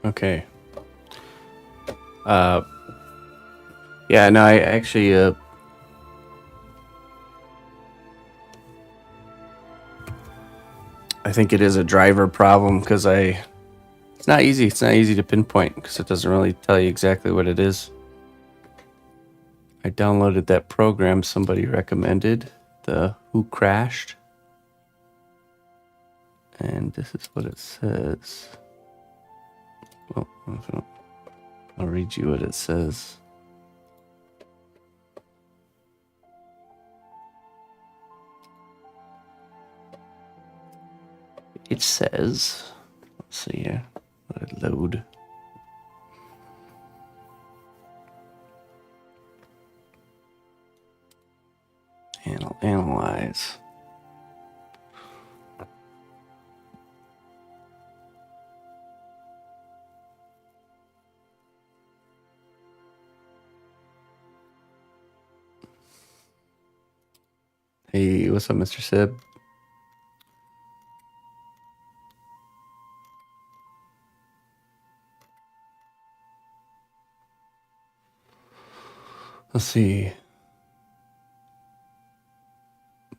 Okay. Yeah, no, I actually, I think it is a driver problem because it's not easy. It's not easy to pinpoint because it doesn't really tell you exactly what it is. I downloaded that program somebody recommended, the Who Crashed. And this is what it says. Well, I'll read you what it says. It says, let's see here, let it load. Analyze. Hey, what's up, Mr. Sib? Let's see.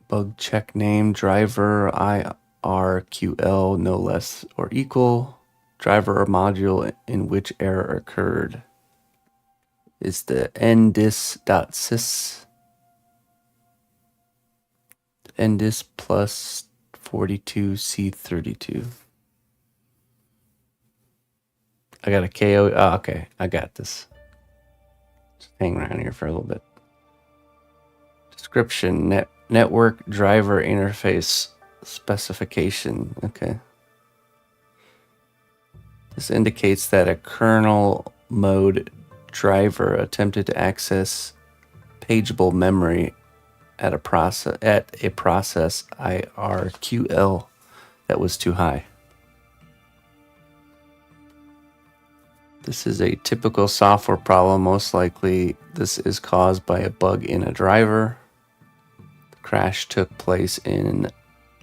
Bug check name, driver, IRQL, no less or equal. Driver or module in which error occurred is the ndis.sys. Ndis plus 42C32. I got a KO. Oh, okay. I got this. Just hang around here for a little bit. Description, network driver interface specification. Okay. This indicates that a kernel mode driver attempted to access pageable memory at a process IRQL that was too high. This is a typical software problem. Most likely this is caused by a bug in a driver. The crash took place in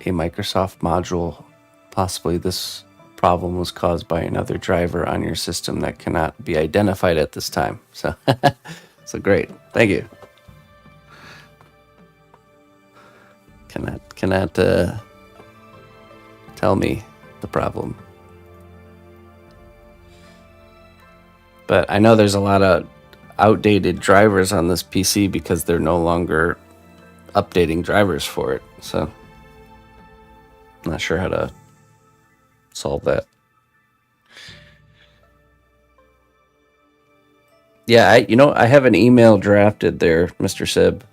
a Microsoft module. Possibly this problem was caused by another driver on your system that cannot be identified at this time. So, so great. Thank you. Cannot tell me the problem. But I know there's a lot of outdated drivers on this PC because they're no longer updating drivers for it. So I'm not sure how to solve that. Yeah, I have an email drafted there, Mr. Sib.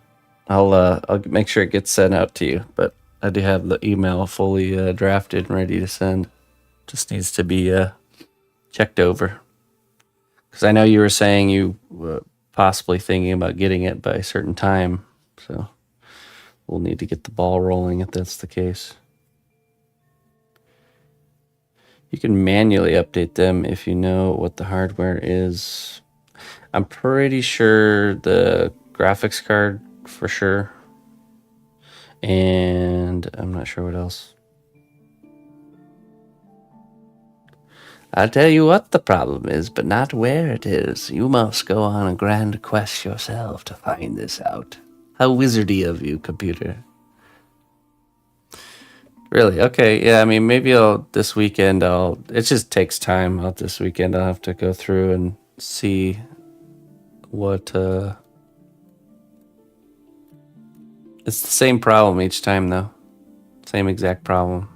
I'll make sure it gets sent out to you, but I do have the email fully drafted and ready to send. Just needs to be checked over. Because I know you were saying you were possibly thinking about getting it by a certain time, so we'll need to get the ball rolling if that's the case. You can manually update them if you know what the hardware is. I'm pretty sure the graphics card for sure. And I'm not sure what else. I'll tell you what the problem is, but not where it is. You must go on a grand quest yourself to find this out. How wizardy of you, computer. Really? Okay, yeah, I mean, maybe this weekend it just takes time. This weekend I'll have to go through and see what, it's the same problem each time, though. Same exact problem.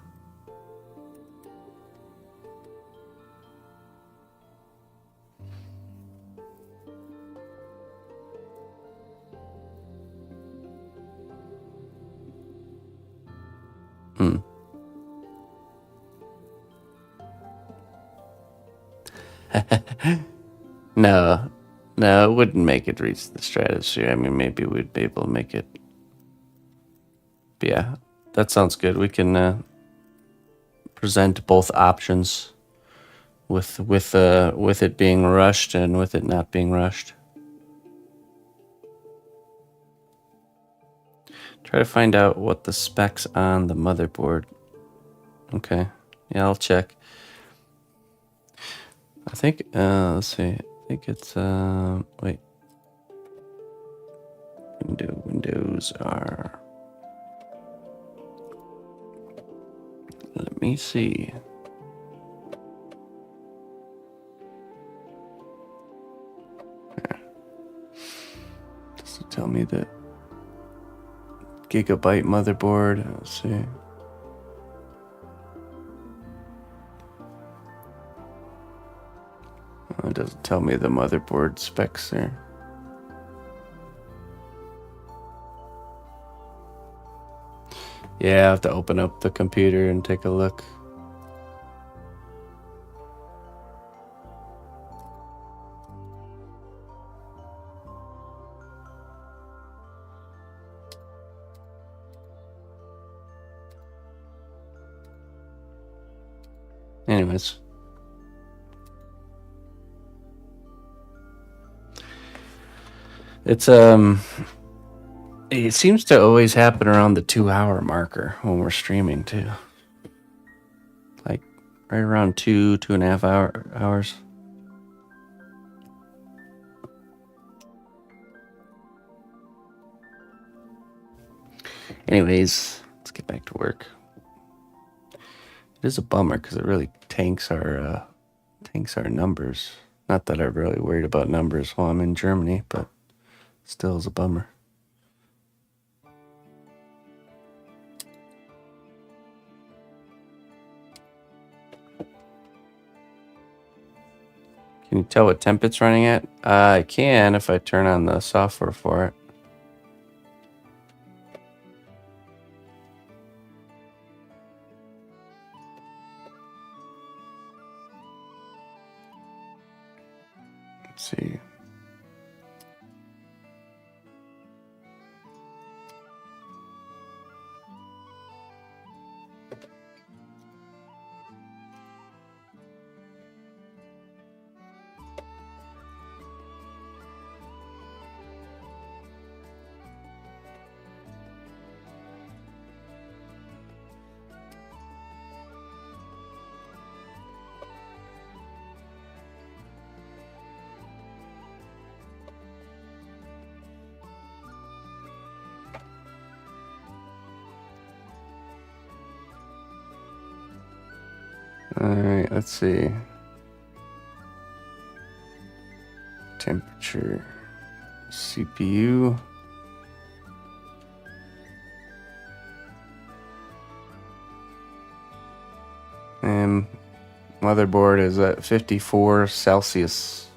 No, it wouldn't make it reach the stratosphere. I mean, maybe we'd be able to make it. But yeah, that sounds good. We can present both options with it being rushed and with it not being rushed. Try to find out what the specs on the motherboard. Okay, yeah, I'll check. I think, let's see. I think it's, wait. Windows are, let me see. Does it tell me the gigabyte motherboard? Let's see. It doesn't tell me the motherboard specs there. Yeah, I have to open up the computer and take a look. Anyways. It's, it seems to always happen around the 2-hour marker when we're streaming too. Like right around 2.5 hours. Anyways, let's get back to work. It is a bummer because it really tanks our numbers. Not that I'm really worried about numbers while I'm in Germany, but still is a bummer. Can you tell what temp it's running at? I can if I turn on the software for it. Let's see. All right, let's see. Temperature, CPU. And motherboard is at 54 Celsius.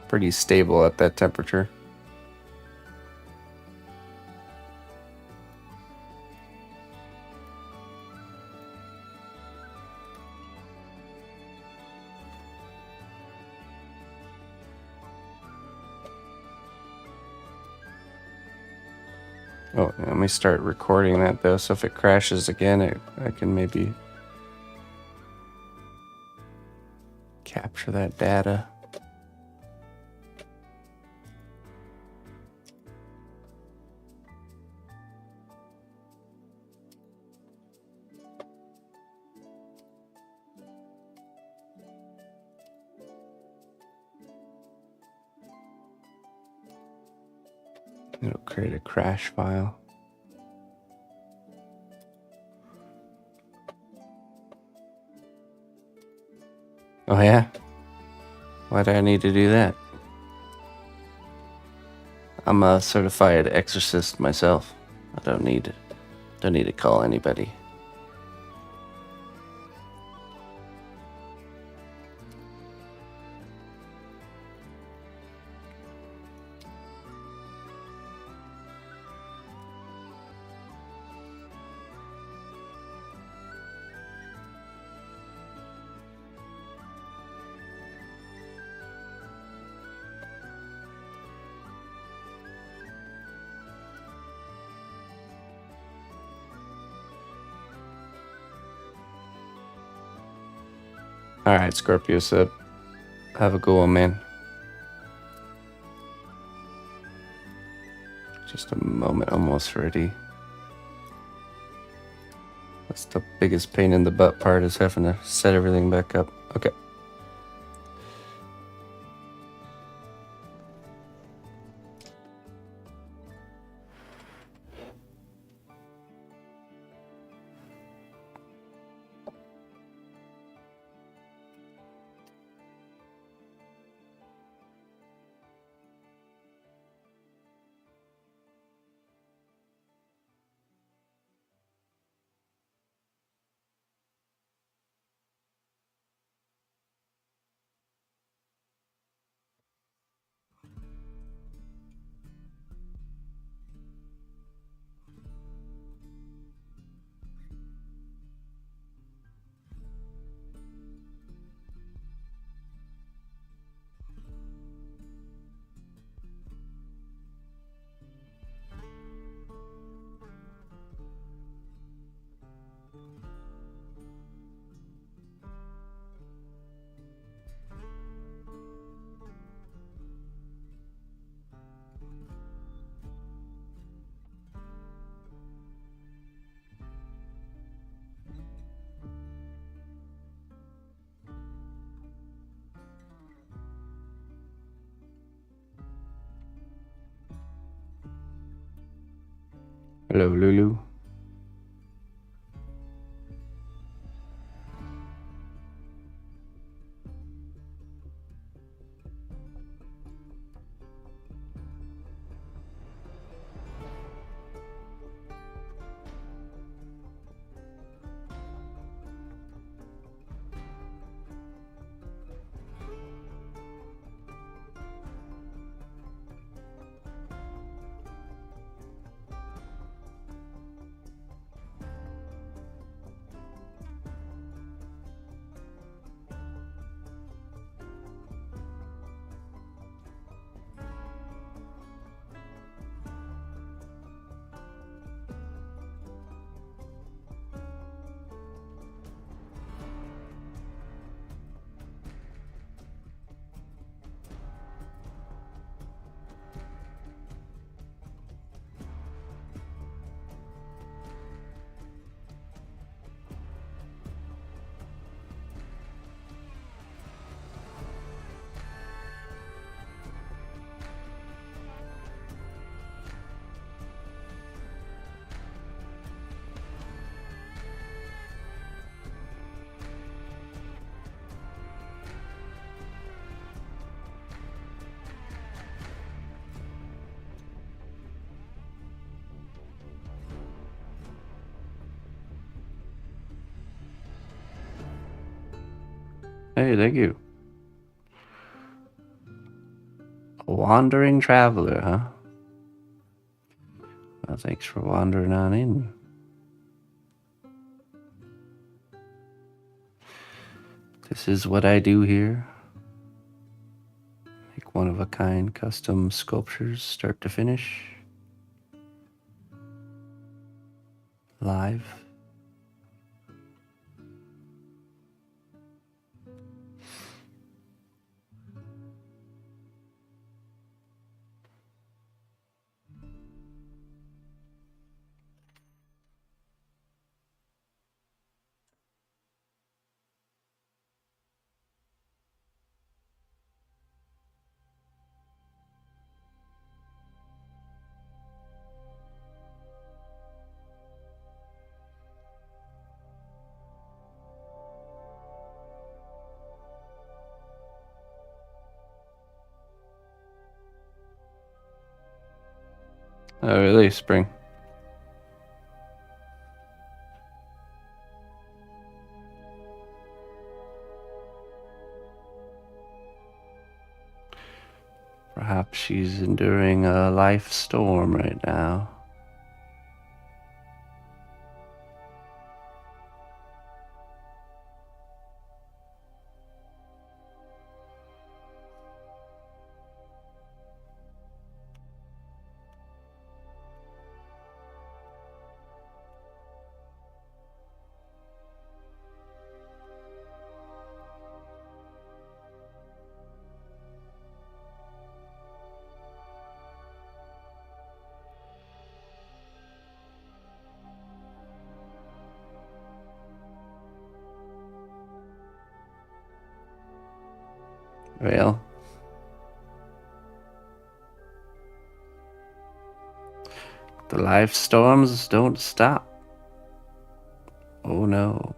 Pretty stable at that temperature. Oh, let me start recording that though, so if it crashes again, I can maybe capture that data. It'll create a crash file. Oh yeah? Why do I need to do that? I'm a certified exorcist myself. I don't need to call anybody. All right, Scorpio said, have a good one, man. Just a moment, almost ready. That's the biggest pain in the butt part, is having to set everything back up. Okay. Hello, Lulu. Hey, thank you. A wandering traveler, huh? Well, thanks for wandering on in. This is what I do here. Make one-of-a-kind custom sculptures, start to finish. Live. Oh, really, Spring? Perhaps she's enduring a life storm right now. Well, the life storms don't stop. Oh no.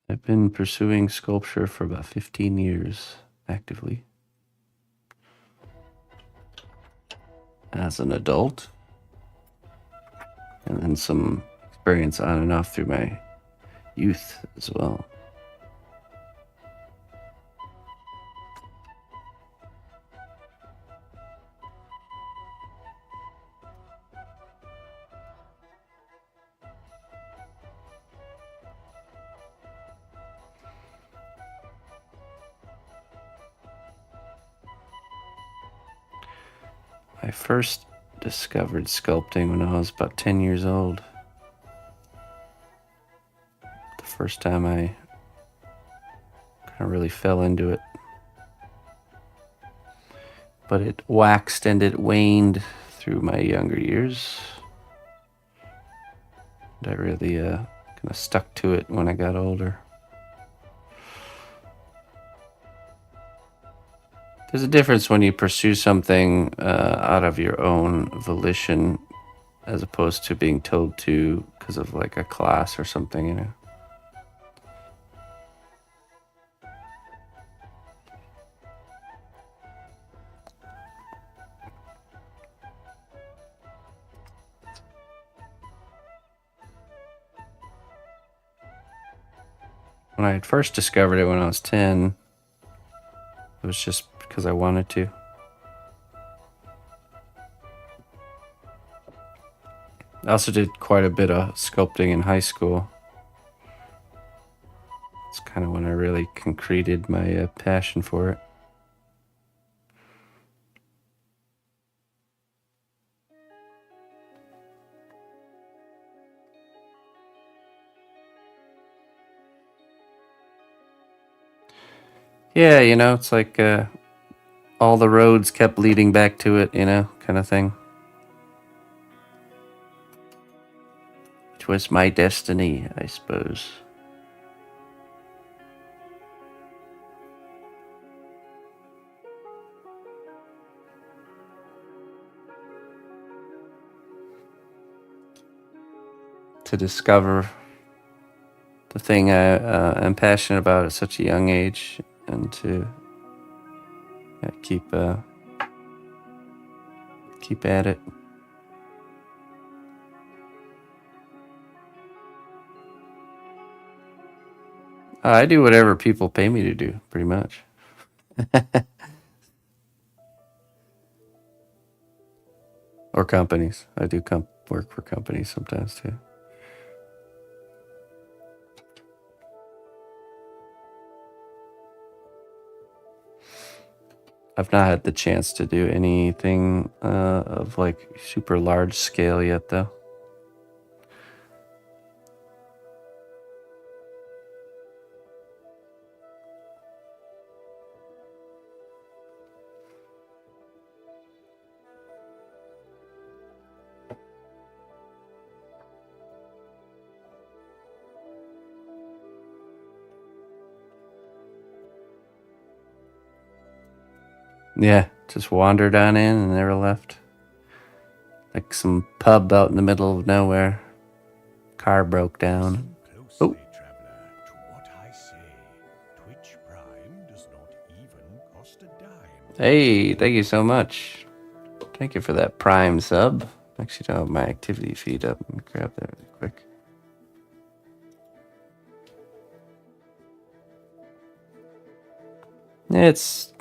I've been pursuing sculpture for about 15 years actively. As an adult, and then some experience on and off through my youth as well. I first discovered sculpting when I was about 10 years old. The first time I kind of really fell into it. But it waxed and it waned through my younger years. And I really kind of stuck to it when I got older. There's a difference when you pursue something out of your own volition as opposed to being told to because of like a class or something, you know. When I had first discovered it when I was 10, it was just because I wanted to. I also did quite a bit of sculpting in high school. It's kind of when I really concreted my passion for it. Yeah, you know, it's like all the roads kept leading back to it, you know, kind of thing. It was my destiny, I suppose. To discover the thing I am passionate about at such a young age, and to keep at it. I do whatever people pay me to do, pretty much. Or companies. I do work for companies sometimes too. I've not had the chance to do anything of like super large scale yet, though. Yeah, just wandered on in and never left. Like some pub out in the middle of nowhere. Car broke down. Closely, traveler, to what I say. Twitch Prime does not even cost a dime. Hey, thank you so much. Thank you for that Prime sub. Actually, don't have my activity feed up. Let me grab that really quick.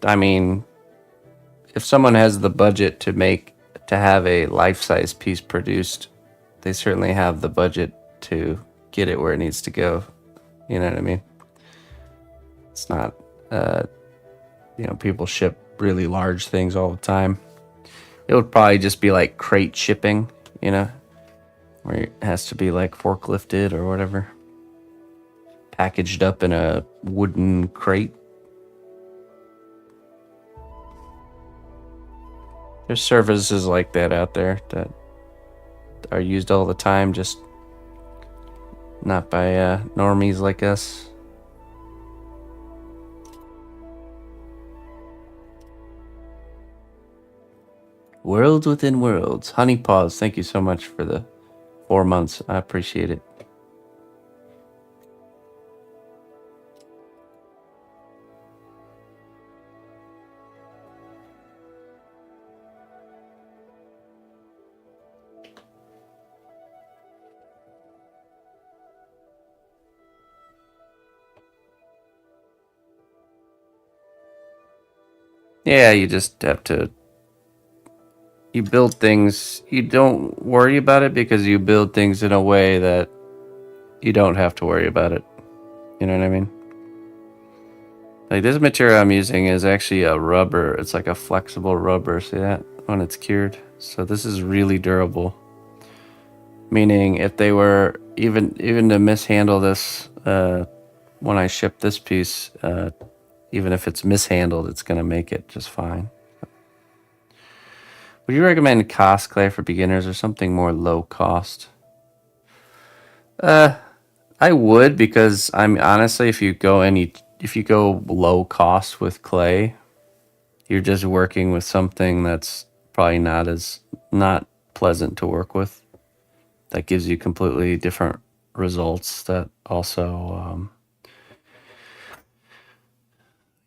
I mean, if someone has the budget to have a life-size piece produced, they certainly have the budget to get it where it needs to go. You know what I mean? It's not, people ship really large things all the time. It would probably just be like crate shipping, where it has to be like forklifted or whatever, packaged up in a wooden crate. There's services like that out there that are used all the time, just not by normies like us. Worlds within worlds. Honey Paws, thank you so much for the 4 months. I appreciate it. Yeah, you just have to. You build things. You don't worry about it because you build things in a way that you don't have to worry about it. You know what I mean? Like this material I'm using is actually a rubber. It's like a flexible rubber. See that? When it's cured. So this is really durable. Meaning if they were even to mishandle this when I ship this piece, even if it's mishandled, it's going to make it just fine. Would you recommend cost clay for beginners or something more low cost? I would, because I'm honestly, if you go low cost with clay, you're just working with something that's probably not pleasant to work with. That gives you completely different results that also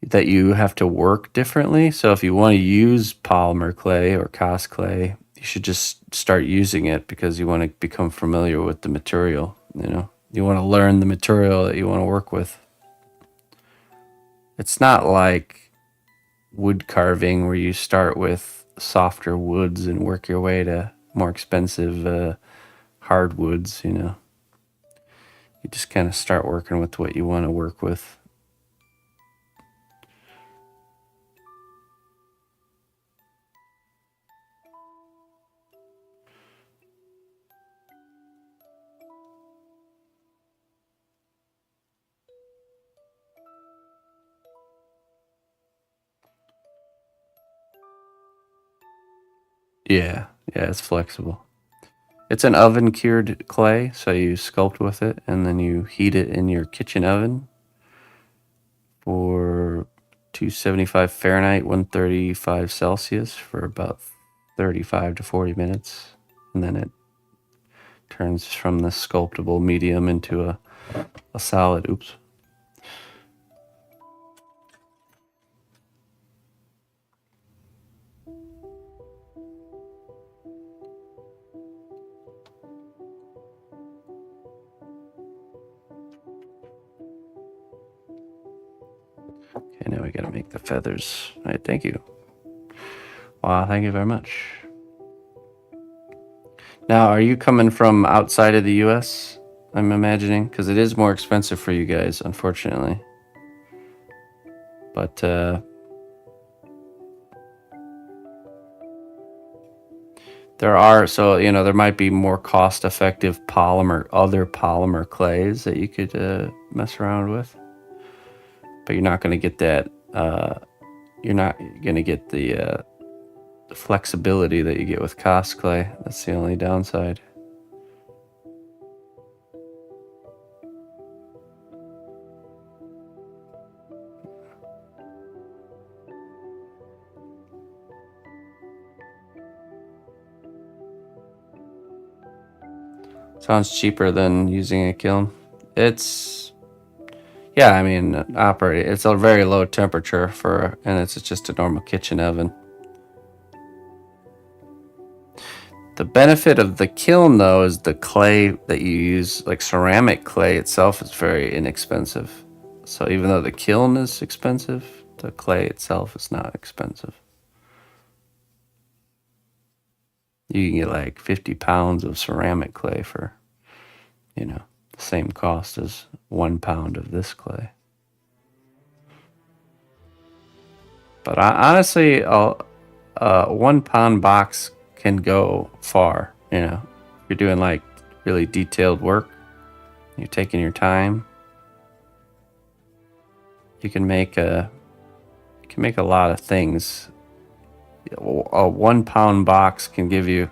that you have to work differently. So if you want to use polymer clay or cast clay, you should just start using it because you want to become familiar with the material. You want to learn the material that you want to work with. It's not like wood carving where you start with softer woods and work your way to more expensive hardwoods. You just kind of start working with what you want to work with. Yeah, it's flexible. It's an oven cured clay, so you sculpt with it and then you heat it in your kitchen oven for 275 Fahrenheit, 135 Celsius for about 35 to 40 minutes. And then it turns from the sculptable medium into a solid. Oops. Okay, now we gotta make the feathers. All right, thank you. Wow, thank you very much. Now, are you coming from outside of the US? I'm imagining, because it is more expensive for you guys, unfortunately. But There are, so you know, there might be more cost-effective other polymer clays that you could mess around with, but you're not going to get that. You're not going to get the flexibility that you get with cast clay. That's the only downside. Sounds cheaper than using a kiln. It's, yeah, I mean, it's a very low temperature and it's just a normal kitchen oven. The benefit of the kiln, though, is the clay that you use, like ceramic clay itself, is very inexpensive. So even though the kiln is expensive, the clay itself is not expensive. You can get like 50 pounds of ceramic clay for, the same cost as 1 pound of this clay. But honestly, a 1 pound box can go far. If you're doing like really detailed work, you're taking your time, you can make a lot of things. A 1 pound box can give you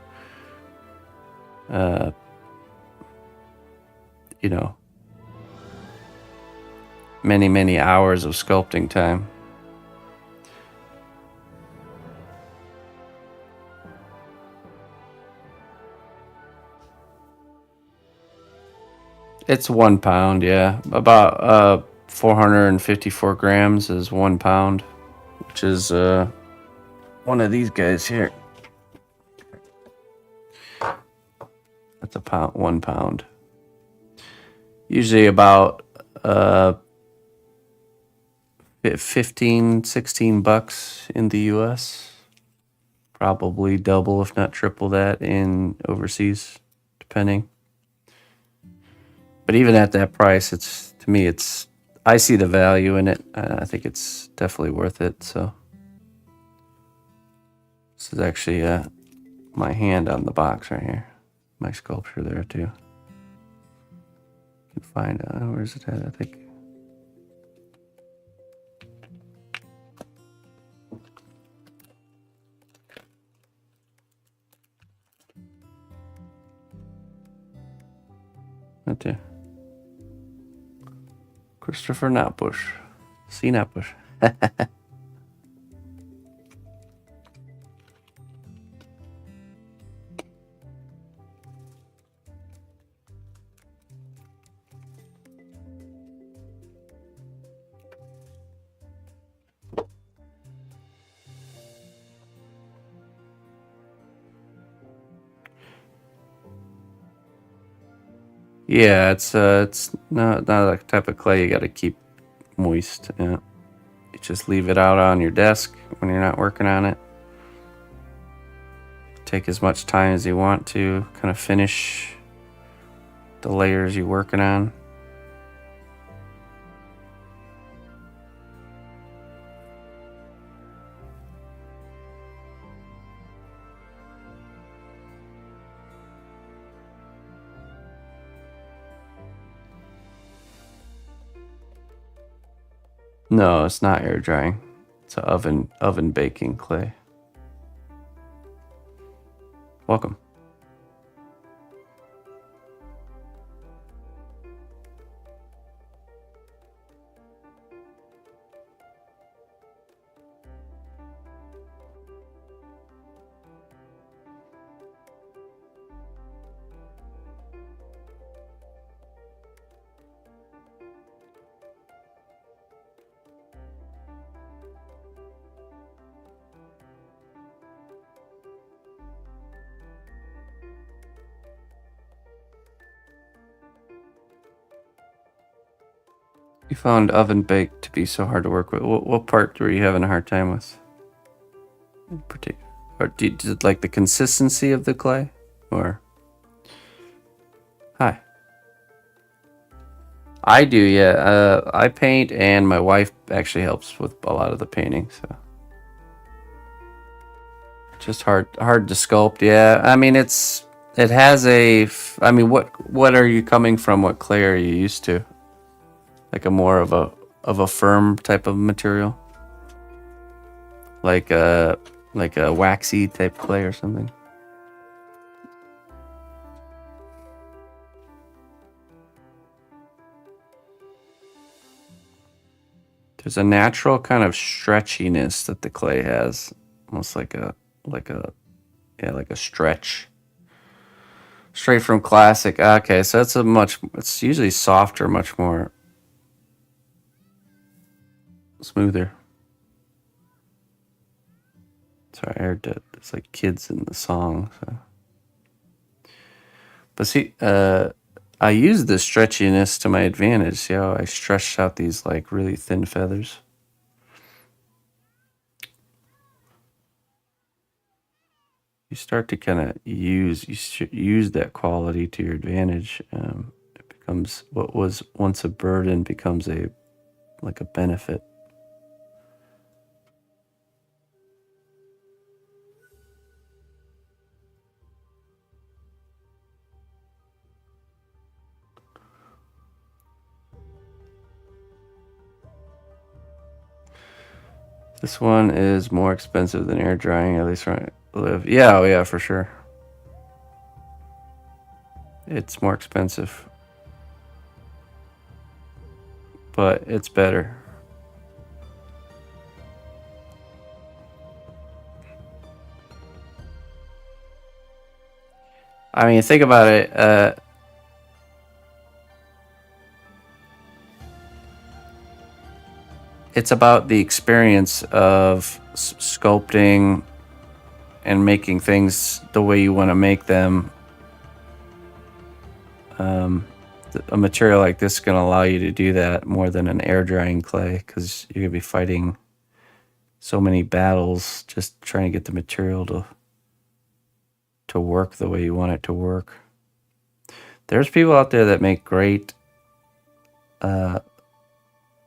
many hours of sculpting time. It's 1 pound, yeah. About 454 grams is 1 pound, which is one of these guys here. That's a pound, 1 pound. Usually about 15-16 bucks in the US. Probably double, if not triple that in overseas, depending. But even at that price, I see the value in it. I think it's definitely worth it. So this is actually my hand on the box right here. My sculpture there too. You can find where's it at? I think. Right there. Christopher Cnotbusch. Cnotbusch. Yeah, it's not a type of clay you got to keep moist. Yeah. You just leave it out on your desk when you're not working on it. Take as much time as you want to kind of finish the layers you're working on. No, it's not air drying. It's an oven baking clay. Welcome. You found oven baked to be so hard to work with. What part were you having a hard time with? In particular, or did you like the consistency of the clay, or? Hi. I do, yeah. I paint, and my wife actually helps with a lot of the painting. So just hard to sculpt. Yeah, I mean it has I mean, what are you coming from? What clay are you used to? Like a more of a firm type of material, like a waxy type clay or something. There's a natural kind of stretchiness that the clay has, almost like a stretch. Straight from classic. Okay, so it's usually softer, much more smoother. Sorry, I heard that it's like kids in the song. So. But see, I use the stretchiness to my advantage. See how I stretched out these like really thin feathers? You start to kind of use that quality to your advantage. It becomes what was once a burden becomes a benefit. This one is more expensive than air drying, at least where I live. Yeah, oh yeah, for sure. It's more expensive, but it's better. I mean, think about it. It's about the experience of sculpting and making things the way you want to make them. A material like this is going to allow you to do that more than an air drying clay, because you're going to be fighting so many battles just trying to get the material to work the way you want it to work. There's people out there that make great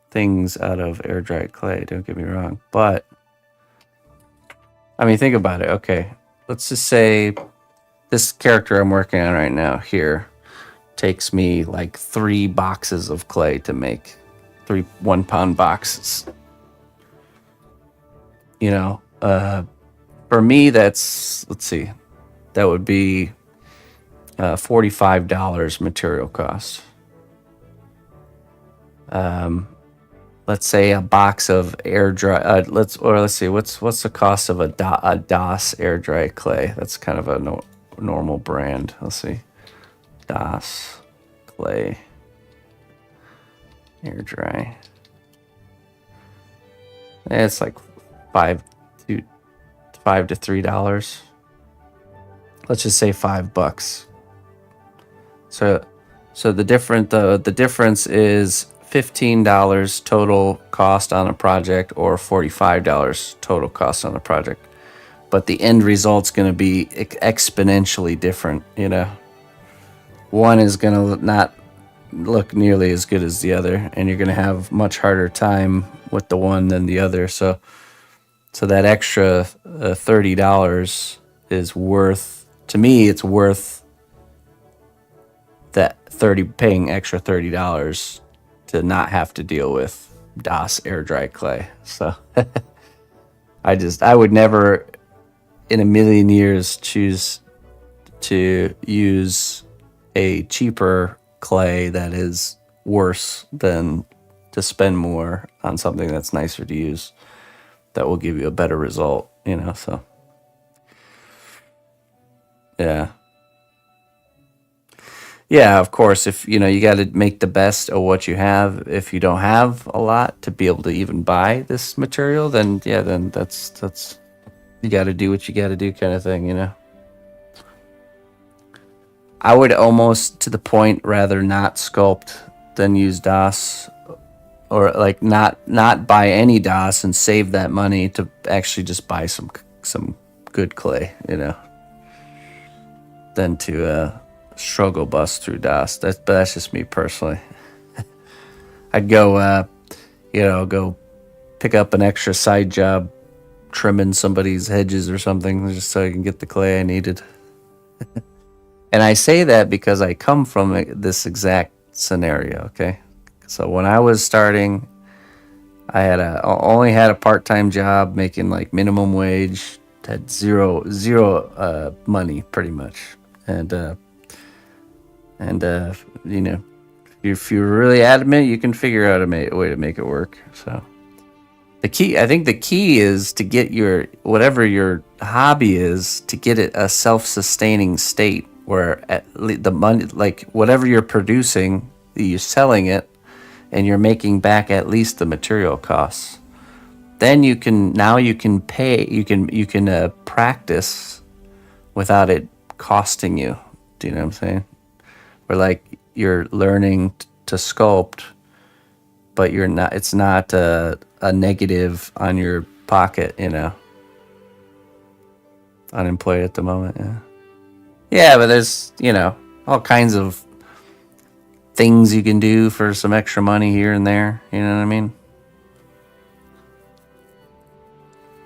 things out of air dried clay, don't get me wrong, but I mean, think about it. Okay, let's just say this character I'm working on right now here takes me like 3 boxes of clay to make, 3 1-pound boxes. You know, for me, that's, let's see, that would be $45 material cost. Let's say a box of air dry. Let's see, what's the cost of a DOS air dry clay? That's kind of a normal brand. Let's see, DOS clay air dry. It's like $5 to $3. Let's just say $5. So the difference is $15 total cost on a project, or $45 total cost on a project, but the end result's going to be exponentially different. You know, one is going to not look nearly as good as the other, and you're going to have much harder time with the one than the other. So that extra $30 is worth, to me, it's worth that paying extra $30 to not have to deal with DOS air dry clay. So I would never in a million years choose to use a cheaper clay that is worse than to spend more on something that's nicer to use, that will give you a better result, you know. So yeah, of course, if you know, you got to make the best of what you have. If you don't have a lot to be able to even buy this material, then yeah, then that's you got to do what you got to do, kind of thing, you know. I would almost, to the point, rather not sculpt than use DOS, or like not buy any DOS and save that money to actually just buy some good clay, you know, than to struggle bust through DOS. But that's just me personally. I'd go, go pick up an extra side job trimming somebody's hedges or something just so I can get the clay I needed. And I say that because I come from this exact scenario, okay? So when I was starting, I only had a part-time job making like minimum wage, had zero money pretty much. And you know, if you're really adamant, you can figure out a way to make it work. So I think the key is to get whatever your hobby is, to get it a self-sustaining state where the money, like whatever you're producing, you're selling it and you're making back at least the material costs. Then you can pay, you can practice without it costing you. Do you know what I'm saying? Where like you're learning to sculpt, but it's not a negative on your pocket, you know. Unemployed at the moment, yeah. Yeah, but there's, you know, all kinds of things you can do for some extra money here and there, you know what I mean?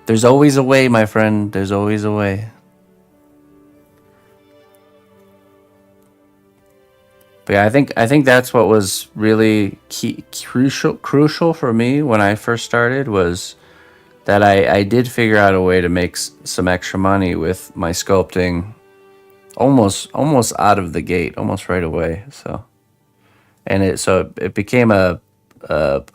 There's always a way, my friend. There's always a way. But yeah, I think that's what was really crucial for me when I first started, was that I did figure out a way to make some extra money with my sculpting, almost out of the gate, almost right away. So it became a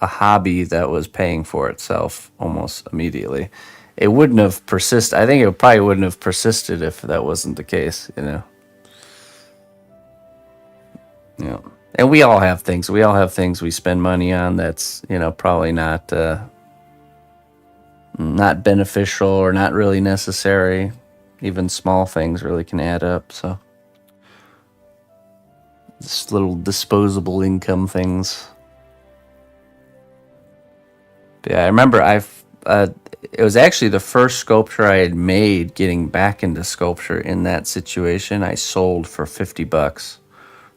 hobby that was paying for itself almost immediately. It wouldn't have persisted. I think it probably wouldn't have persisted if that wasn't the case, you know. Yeah. And we all have things. We all have things we spend money on that's, you know, probably not beneficial or not really necessary. Even small things really can add up. So just little disposable income things. But yeah, I remember it was actually the first sculpture I had made getting back into sculpture in that situation. I sold for $50.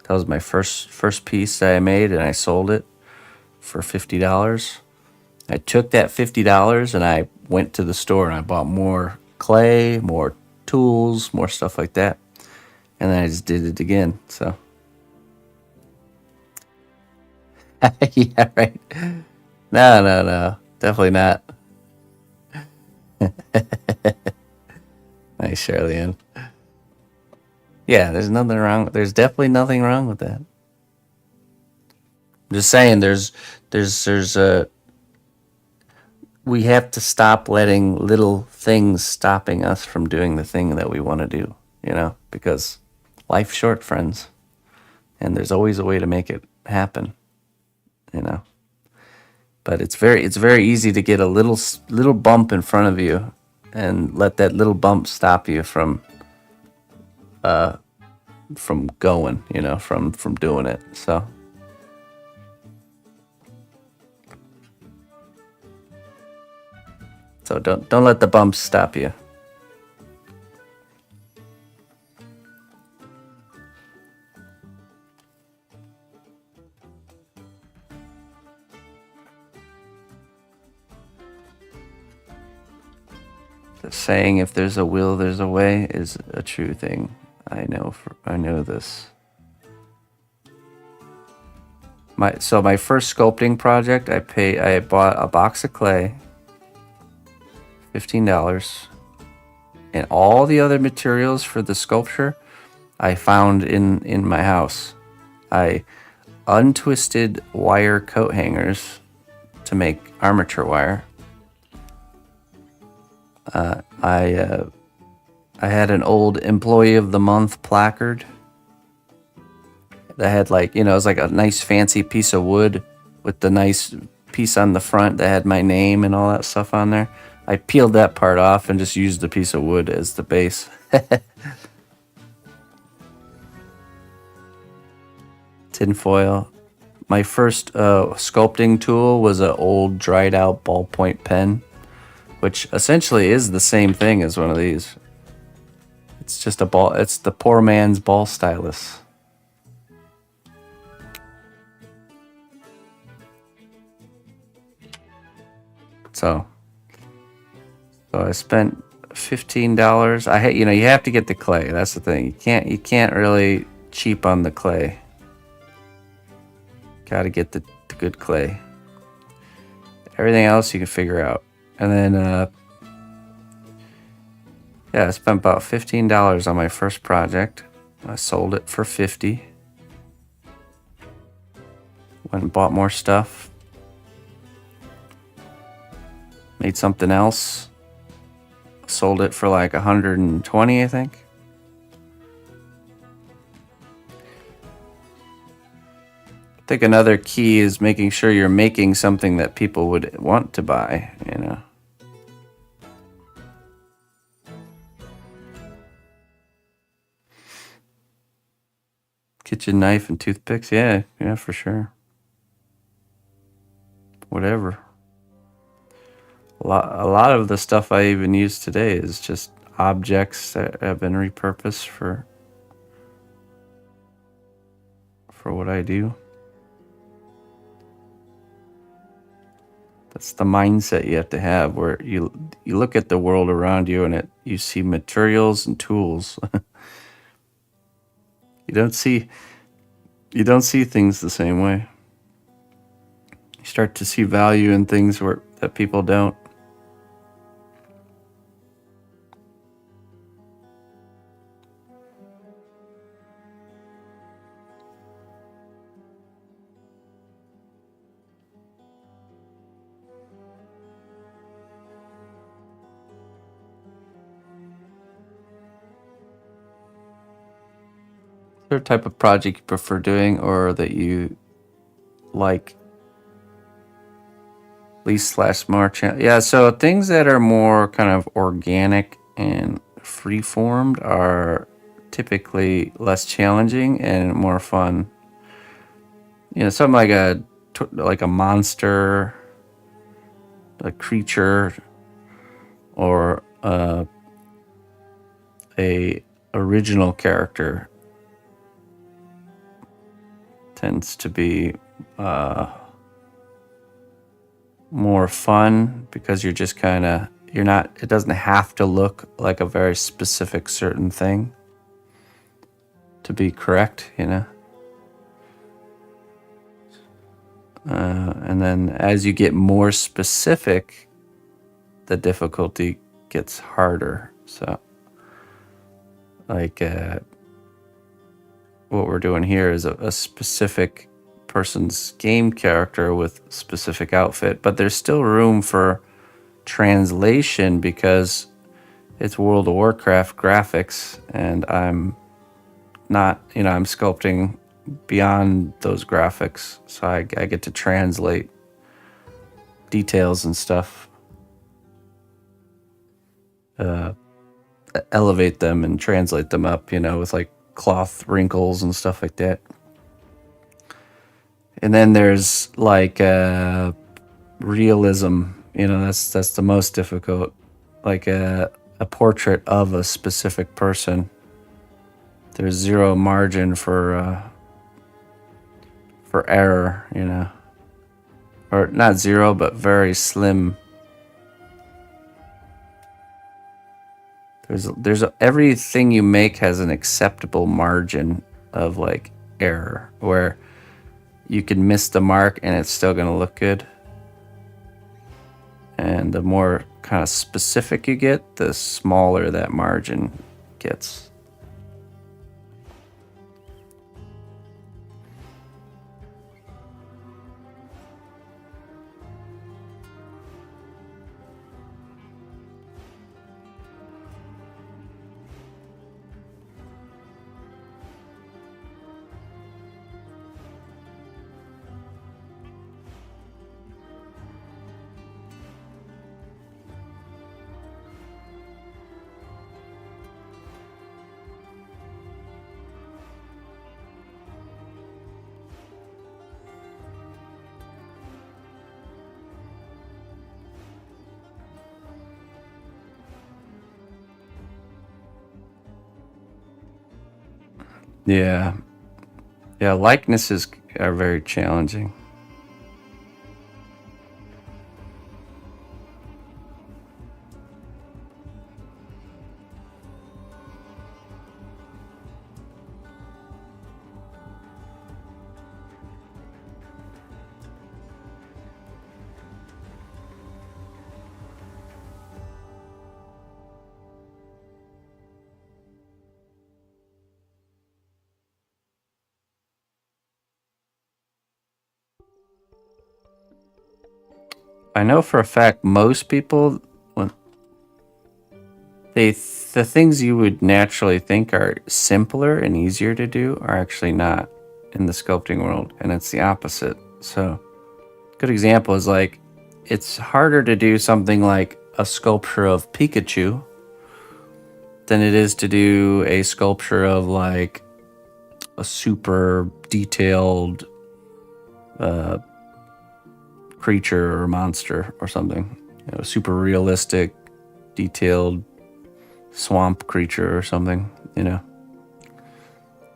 That was my first piece that I made, and I sold it for $50. I took that $50 and I went to the store and I bought more clay, more tools, more stuff like that. And then I just did it again. So yeah, right. No. Definitely not. Nice, Charlene. Yeah, there's definitely nothing wrong with that. I'm just saying there's we have to stop letting little things stopping us from doing the thing that we want to do, you know, because life's short, friends, and there's always a way to make it happen, you know. But it's very easy to get a little bump in front of you and let that little bump stop you from going, you know, from doing it. So don't let the bumps stop you. The saying, if there's a will, there's a way, is a true thing. I know this. My first sculpting project, I bought a box of clay, $15, and all the other materials for the sculpture I found in my house. I untwisted wire coat hangers to make armature wire. I had an old employee of the month placard that had, like, you know, it was like a nice fancy piece of wood with the nice piece on the front that had my name and all that stuff on there. I peeled that part off and just used the piece of wood as the base. Tinfoil. My first sculpting tool was an old dried out ballpoint pen, which essentially is the same thing as one of these. It's just a ball. It's the poor man's ball stylus. So So I spent $15. You know, you have to get the clay. That's the thing. You can't really cheap on the clay. Got to get the good clay. Everything else you can figure out. And then yeah, I spent about $15 on my first project. I sold it for $50. Went and bought more stuff. Made something else. Sold it for like 120, I think. I think another key is making sure you're making something that people would want to buy, you know. Kitchen knife and toothpicks, yeah, for sure. Whatever. A lot of the stuff I even use today is just objects that have been repurposed for what I do. That's the mindset you have to have, where you look at the world around you and you see materials and tools. You don't see things the same way. You start to see value in things that people don't. Is there a type of project you prefer doing, or that you like least / more yeah, so things that are more kind of organic and free formed are typically less challenging and more fun. You know, something like a monster, a creature, or a original character tends to be more fun, because you're just it doesn't have to look like a very specific certain thing to be correct, you know. And then as you get more specific, the difficulty gets harder. So like what we're doing here is a specific person's game character with specific outfit, but there's still room for translation because it's World of Warcraft graphics, and I'm not, I'm sculpting beyond those graphics, so I get to translate details and stuff, elevate them and translate them up, with like cloth wrinkles and stuff like that. And then there's like realism, that's the most difficult, like a portrait of a specific person. There's zero margin for error, or not zero, but very slim. There's everything you make has an acceptable margin of like error, where you can miss the mark and it's still going to look good. And the more kind of specific you get, the smaller that margin gets. Yeah, likenesses are very challenging. I know for a fact most people, when the things you would naturally think are simpler and easier to do are actually not in the sculpting world, and it's the opposite. So, good example is like it's harder to do something like a sculpture of Pikachu than it is to do a sculpture of like a super detailed creature or monster or something. You know, super realistic, detailed swamp creature or something, you know.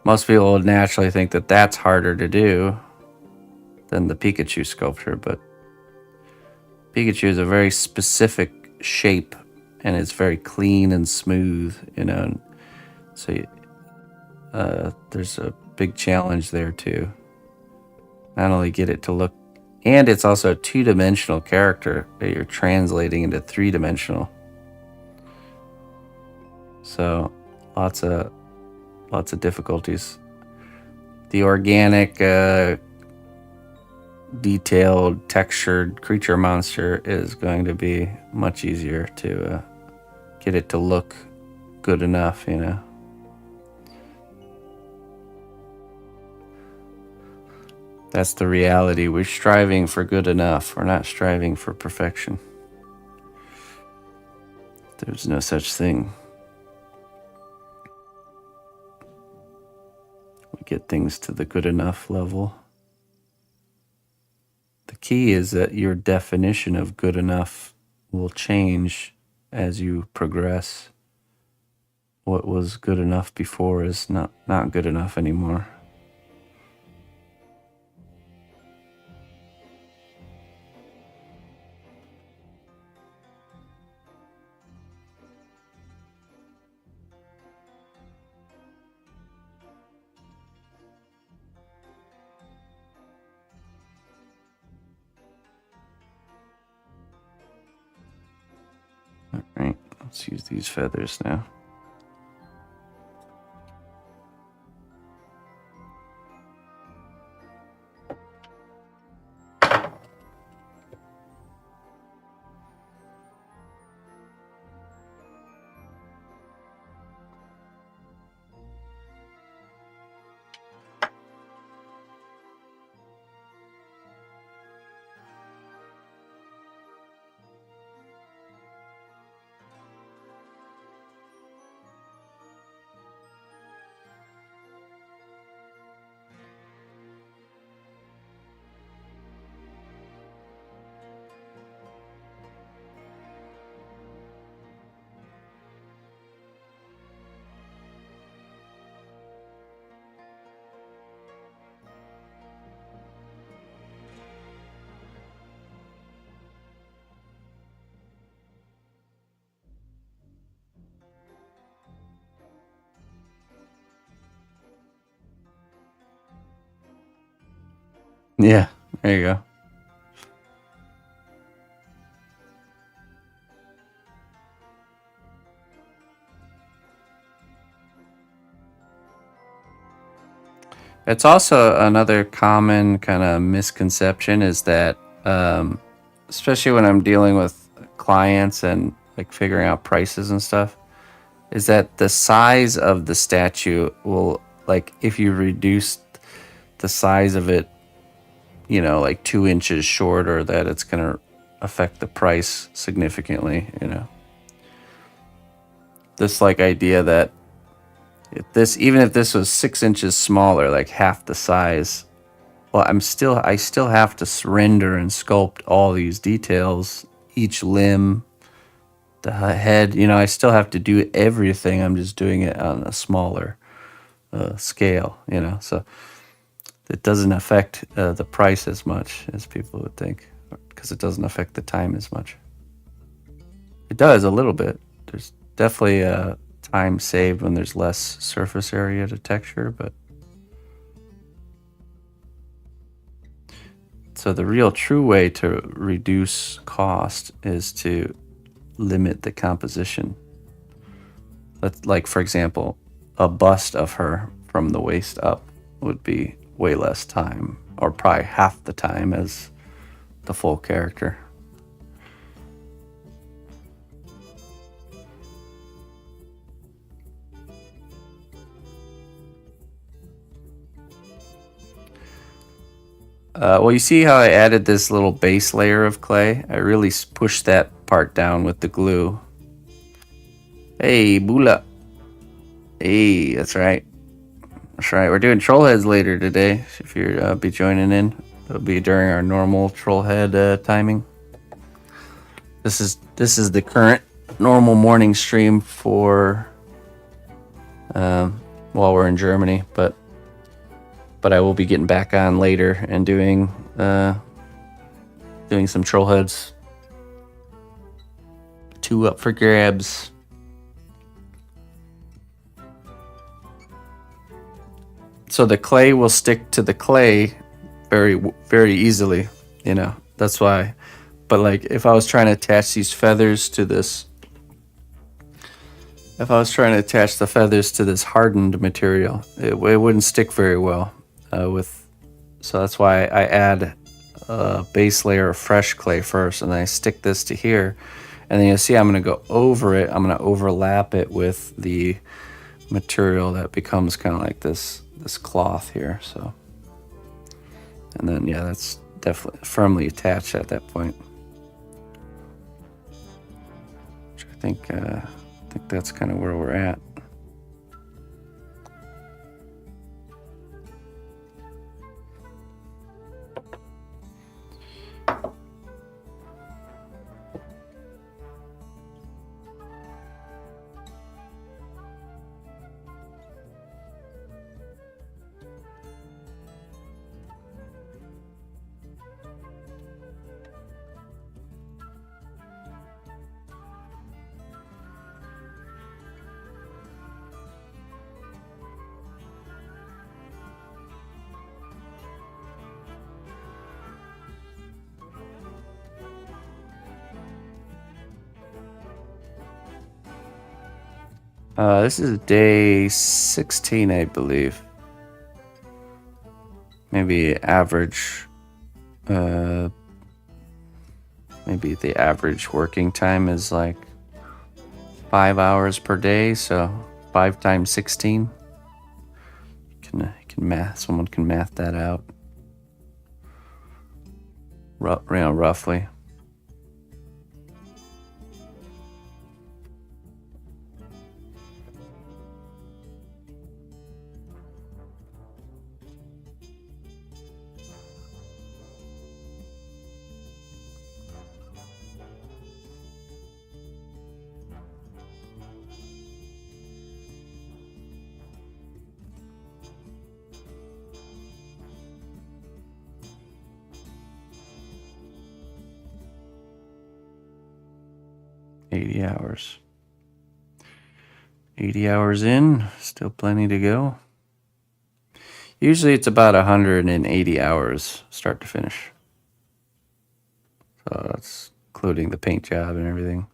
Most people would naturally think that that's harder to do than the Pikachu sculpture, but Pikachu is a very specific shape and it's very clean and smooth, you know. So there's a big challenge there too. Not only get it to look, and it's also a two-dimensional character that you're translating into three-dimensional. So lots of difficulties. The organic, detailed, textured creature monster is going to be much easier to get it to look good enough, you know. That's the reality. We're striving for good enough. We're not striving for perfection. There's no such thing. We get things to the good enough level. The key is that your definition of good enough will change as you progress. What was good enough before is not good enough anymore. All right, let's use these feathers now. Yeah, there you go. It's also another common kind of misconception is that, especially when I'm dealing with clients and like figuring out prices and stuff, is that the size of the statue will, like, if you reduce the size of it, you know, like 2 inches shorter, that it's going to affect the price significantly, you know. This like idea that if this, even if this was 6 inches smaller, like half the size, well, I still have to render and sculpt all these details, each limb, the head, you know, I still have to do everything. I'm just doing it on a smaller scale, you know, so it doesn't affect the price as much as people would think, because it doesn't affect the time as much. It does a little bit. There's definitely time saved when there's less surface area to texture, but so the real true way to reduce cost is to limit the composition. Like, for example, a bust of her from the waist up would be way less time, or probably half the time as the full character. Well, you see how I added this little base layer of clay? I really pushed that part down with the glue. Hey, Bula. Hey, that's right. That's right. We're doing troll heads later today. If you'll be joining in, it'll be during our normal troll head timing. This is the current normal morning stream for while we're in Germany, but I will be getting back on later and doing some troll heads. 2 up for grabs. So the clay will stick to the clay very, very easily, you know. That's why. But like, if I was trying to attach these feathers to this, if I was trying to attach the feathers to this hardened material, it wouldn't stick very well. So that's why I add a base layer of fresh clay first, and then I stick this to here, and then you'll see I'm going to go over it. I'm going to overlap it with the material that becomes kind of like this cloth here. So, and then yeah, that's definitely firmly attached at that point. Which I think that's kind of where we're at. This is day 16, I believe. Maybe average. Maybe the average working time is like 5 hours per day. So 5 times 16. You can math. Someone can math that out. Roughly. Hours. 80 hours in, still plenty to go. Usually it's about 180 hours start to finish. So that's including the paint job and everything.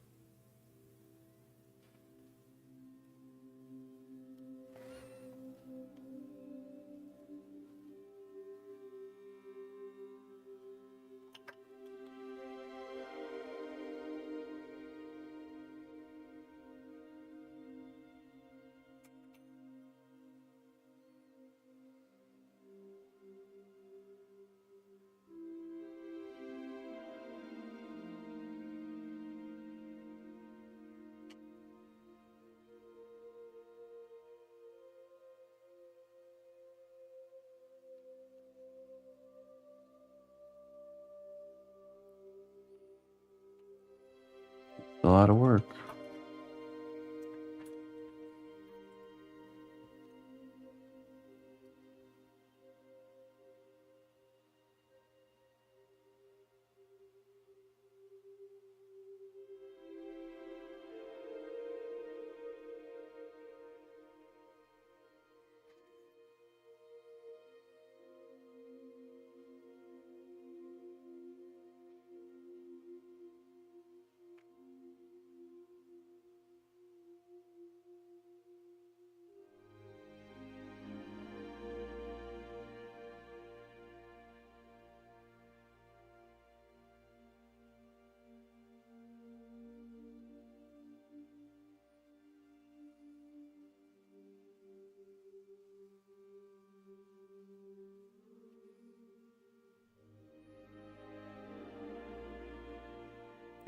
A lot of work.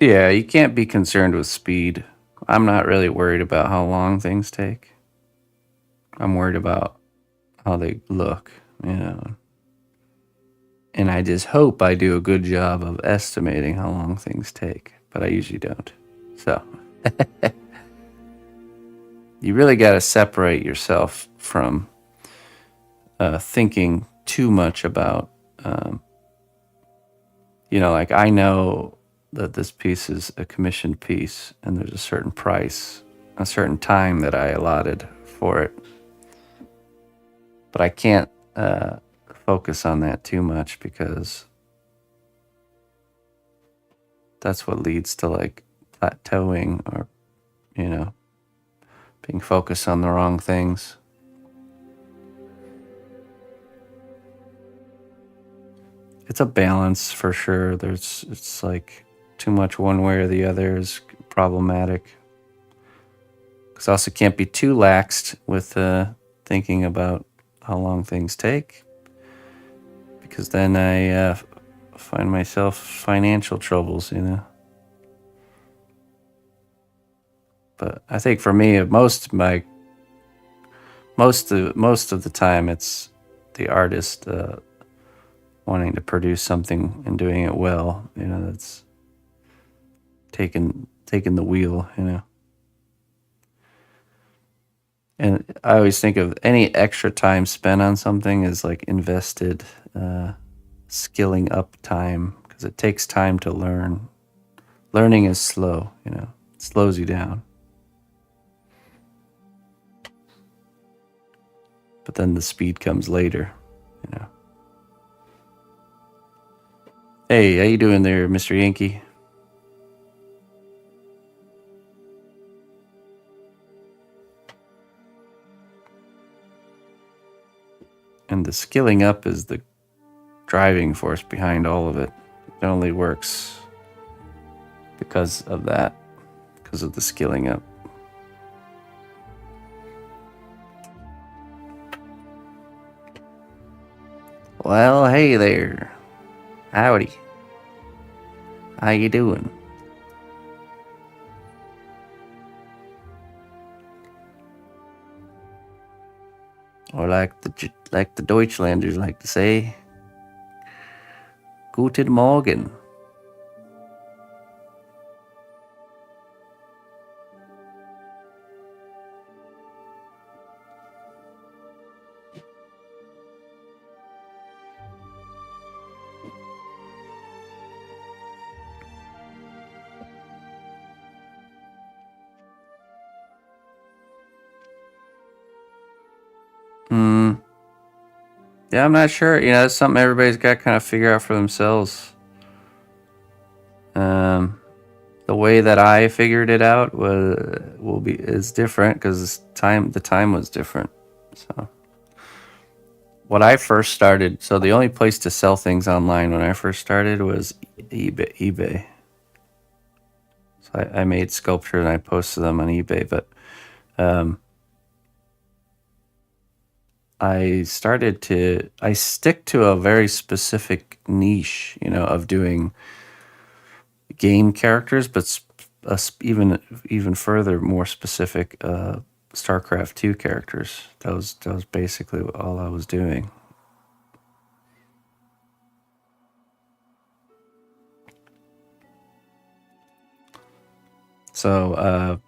Yeah, you can't be concerned with speed. I'm not really worried about how long things take. I'm worried about how they look, you know. And I just hope I do a good job of estimating how long things take, but I usually don't. So, you really got to separate yourself from thinking too much about, like I know that this piece is a commissioned piece and there's a certain price, a certain time that I allotted for it. But I can't focus on that too much because that's what leads to like plateauing or, being focused on the wrong things. It's a balance for sure. It's like too much one way or the other is problematic. Because also can't be too laxed with thinking about how long things take. Because then I find myself financial troubles, But I think for me, most of the time, it's the artist wanting to produce something and doing it well. That's taking the wheel. And I always think of any extra time spent on something as like invested skilling up time because it takes time to learn. Learning is slow. It slows you down. But then the speed comes later, Hey, how you doing there, Mr. Yankee? And the skilling up is the driving force behind all of it. It only works because of that, because of the skilling up. Well, hey there. Howdy. How you doing? Or like the Deutschlanders like to say, Guten Morgen. Yeah, I'm not sure. It's something everybody's got to kind of figure out for themselves. The way that I figured it out is different because the time was different. So, what I first started. So the only place to sell things online when I first started was eBay. So I made sculpture and I posted them on eBay, but I stick to a very specific niche, of doing game characters, but even further, more specific, StarCraft 2 characters. That was basically all I was doing. So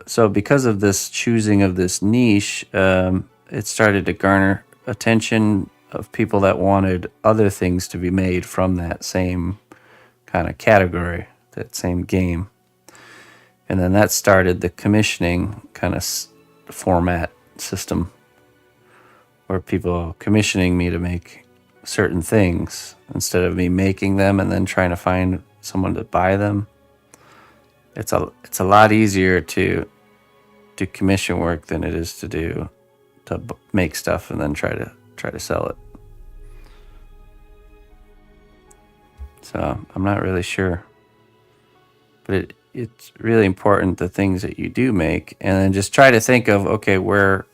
so because of this choosing of this niche, it started to garner attention of people that wanted other things to be made from that same kind of category, that same game. And then that started the commissioning kind of format system where people commissioning me to make certain things instead of me making them and then trying to find someone to buy them. It's a lot easier to do commission work than it is to make stuff and then try to sell it. So I'm not really sure, but it's really important the things that you do make, and then just try to think of, okay, where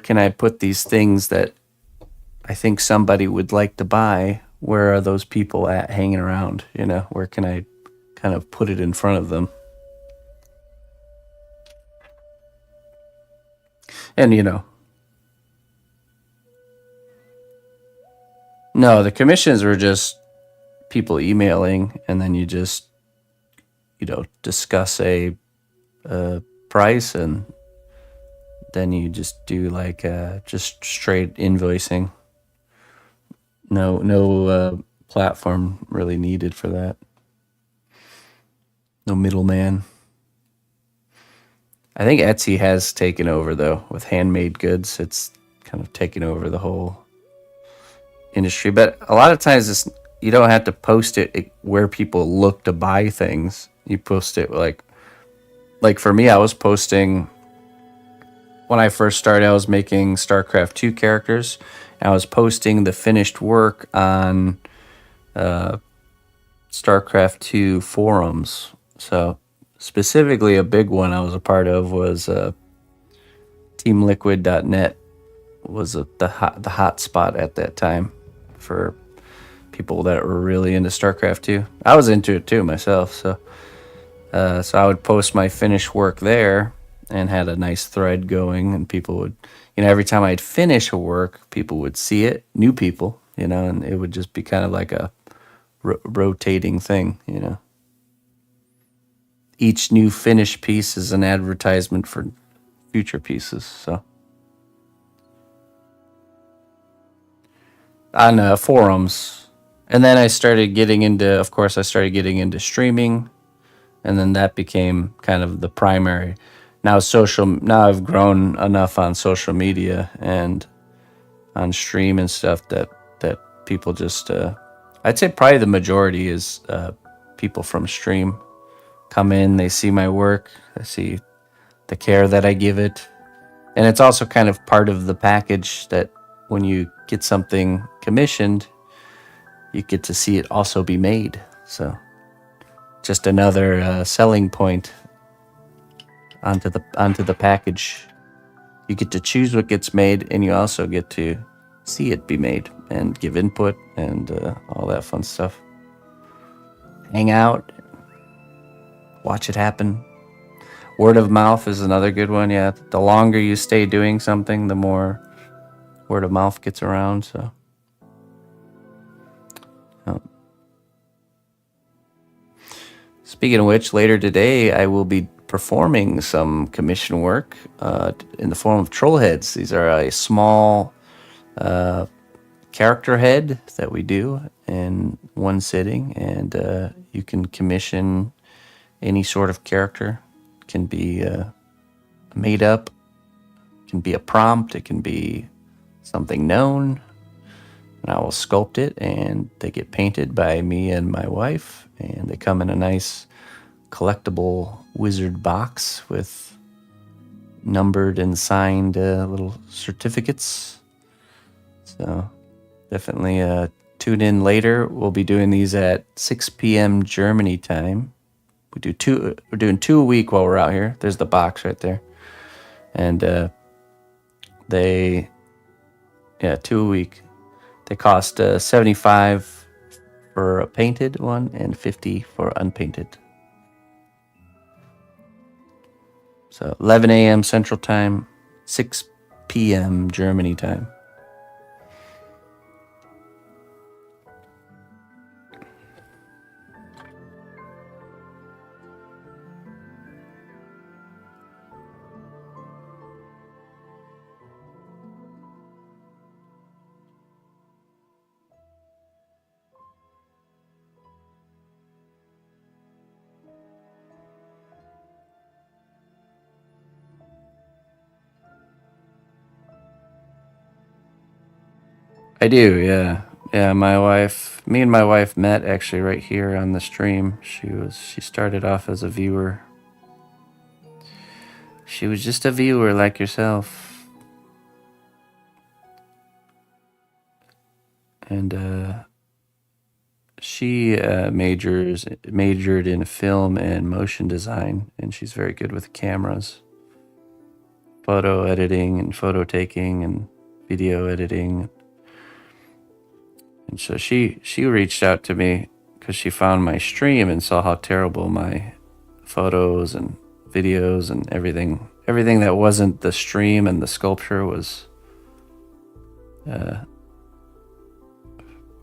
can I put these things that I think somebody would like to buy, where are those people at hanging around? Where can I kind of put it in front of them? And no, the commissions were just people emailing, and then you just discuss a price, and then you just do like just straight invoicing. No platform really needed for that. No middleman. I think Etsy has taken over, though, with handmade goods. It's kind of taken over the whole industry. But a lot of times, you don't have to post it where people look to buy things. You post it like for me, I was posting when I first started. I was making StarCraft 2 characters. And I was posting the finished work on StarCraft 2 forums. So specifically, a big one I was a part of was TeamLiquid.net was the hot spot at that time for people that were really into StarCraft 2. I was into it too myself, so I would post my finished work there and had a nice thread going, and people would, every time I'd finish a work, people would see it, new people, and it would just be kind of like a rotating thing, Each new finished piece is an advertisement for future pieces, so. On forums. And then I started getting into streaming, and then that became kind of the primary. Now I've grown enough on social media and on stream and stuff that people just, I'd say probably the majority is people from stream come in, they see my work, they see the care that I give it. And it's also kind of part of the package that when you get something commissioned, you get to see it also be made. So just another selling point onto the package. You get to choose what gets made, and you also get to see it be made and give input and all that fun stuff. Hang out, watch it happen. Word of mouth is another good one. Yeah, the longer you stay doing something, the more word of mouth gets around. So, speaking of which, later today I will be performing some commission work in the form of troll heads. These are a small character head that we do in one sitting, and you can commission any sort of character. It can be made up, it can be a prompt, it can be something known, and I will sculpt it, and they get painted by me and my wife, and they come in a nice collectible wizard box with numbered and signed little certificates. So definitely tune in later. We'll be doing these at 6 p.m. Germany time. We're doing 2 a week while we're out here. There's the box right there. And 2 a week. They cost 75 for a painted one and 50 for unpainted. So 11 a.m. Central Time, 6 p.m. Germany time. I do, yeah. Yeah, me and my wife met actually right here on the stream. She started off as a viewer. She was just a viewer like yourself. And she majored in film and motion design, and she's very good with cameras. Photo editing and photo taking and video editing. And so she reached out to me because she found my stream and saw how terrible my photos and videos and everything that wasn't the stream and the sculpture was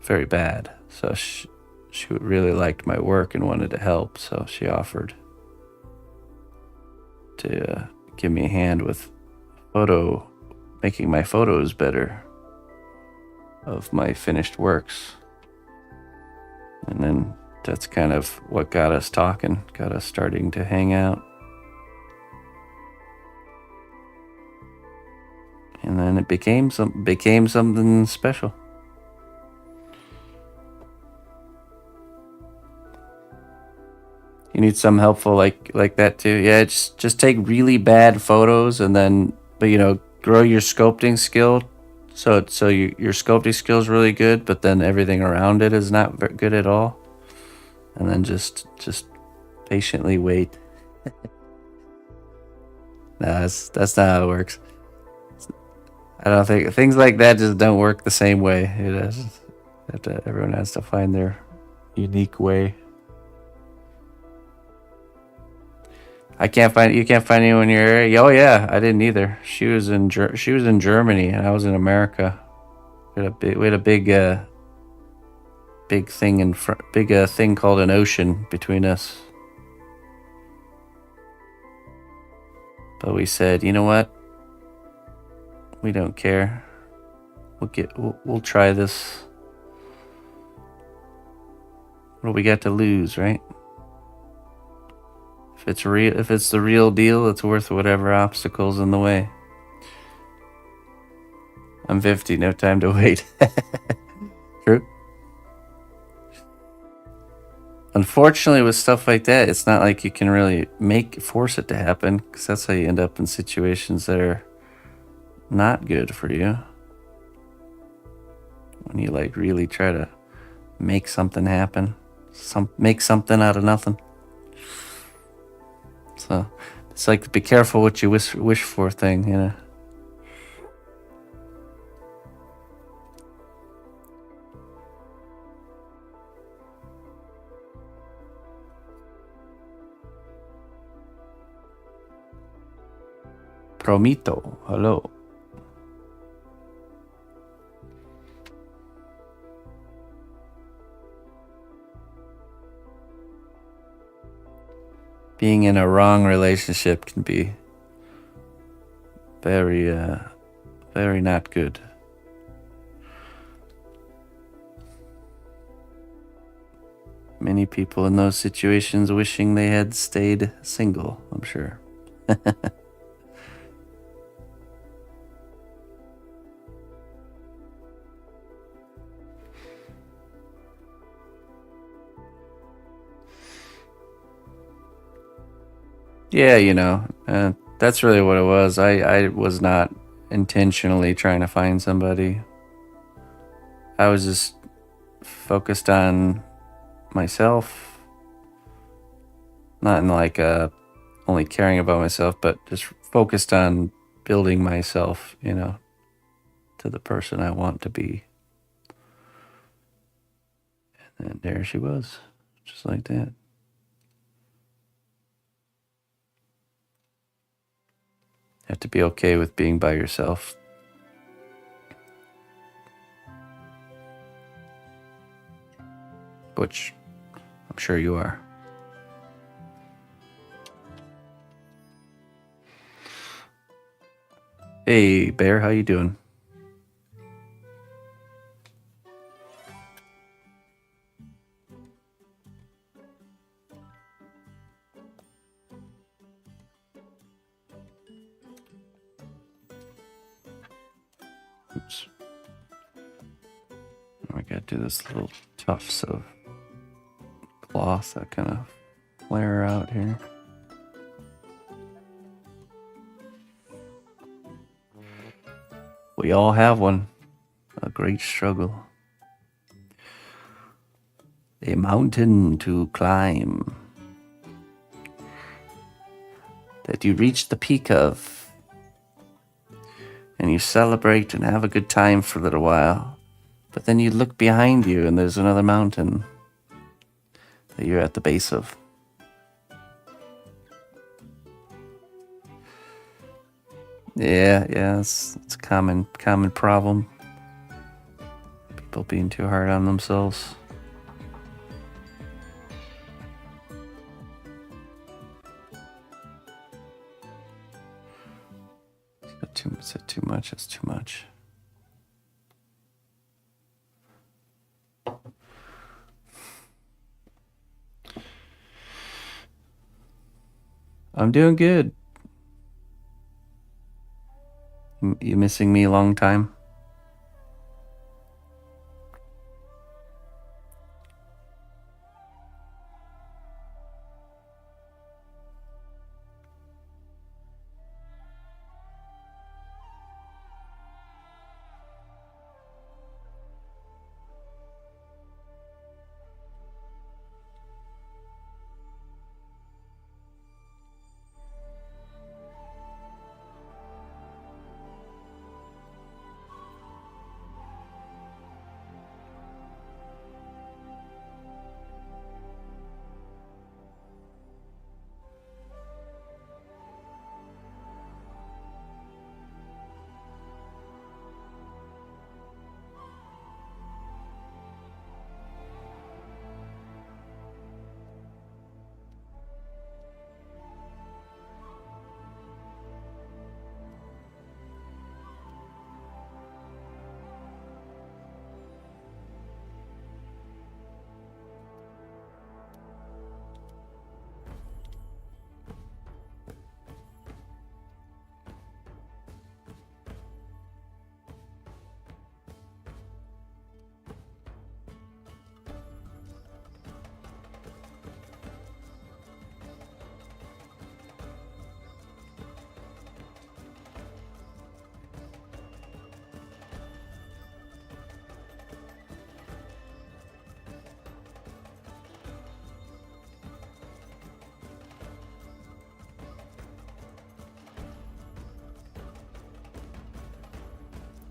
very bad. So she really liked my work and wanted to help. So she offered to give me a hand with making my photos better of my finished works. And then that's kind of what got us talking, got us starting to hang out. And then it became something special. You need some helpful like that too. Yeah, just take really bad photos and then, but grow your sculpting skill. So your sculpting skill is really good, but then everything around it is not very good at all. And then just patiently wait. No, that's not how it works. I don't think things like that just don't work the same way. It is. Everyone has to find their unique way. You can't find anyone in your area. Oh yeah, I didn't either. She was in Germany and I was in America. We had a big thing thing called an ocean between us. But we said, you know what? We don't care. We'll try this. What do we got to lose, right? If it's the real deal, it's worth whatever obstacles in the way. I'm 50, no time to wait. True. Unfortunately, with stuff like that, it's not like you can really force it to happen, because that's how you end up in situations that are not good for you. When you really try to make something happen, make something out of nothing. So it's like, be careful what you wish for thing, Promito, hello. Being in a wrong relationship can be very, very not good. Many people in those situations wishing they had stayed single, I'm sure. Yeah, that's really what it was. I was not intentionally trying to find somebody. I was just focused on myself. Not in only caring about myself, but just focused on building myself, to the person I want to be. And then there she was, just like that. You have to be okay with being by yourself. Which I'm sure you are. Hey, Bear, how you doing? Oops. I gotta do this little tufts of cloth that kind of flare out here. We all have one. A great struggle. A mountain to climb that you reach the peak of, and you celebrate and have a good time for a little while, But then you look behind you and there's another mountain that you're at the base of. Yeah, it's a common problem. People being too hard on themselves. Is it too much? It's too much. I'm doing good. You missing me a long time?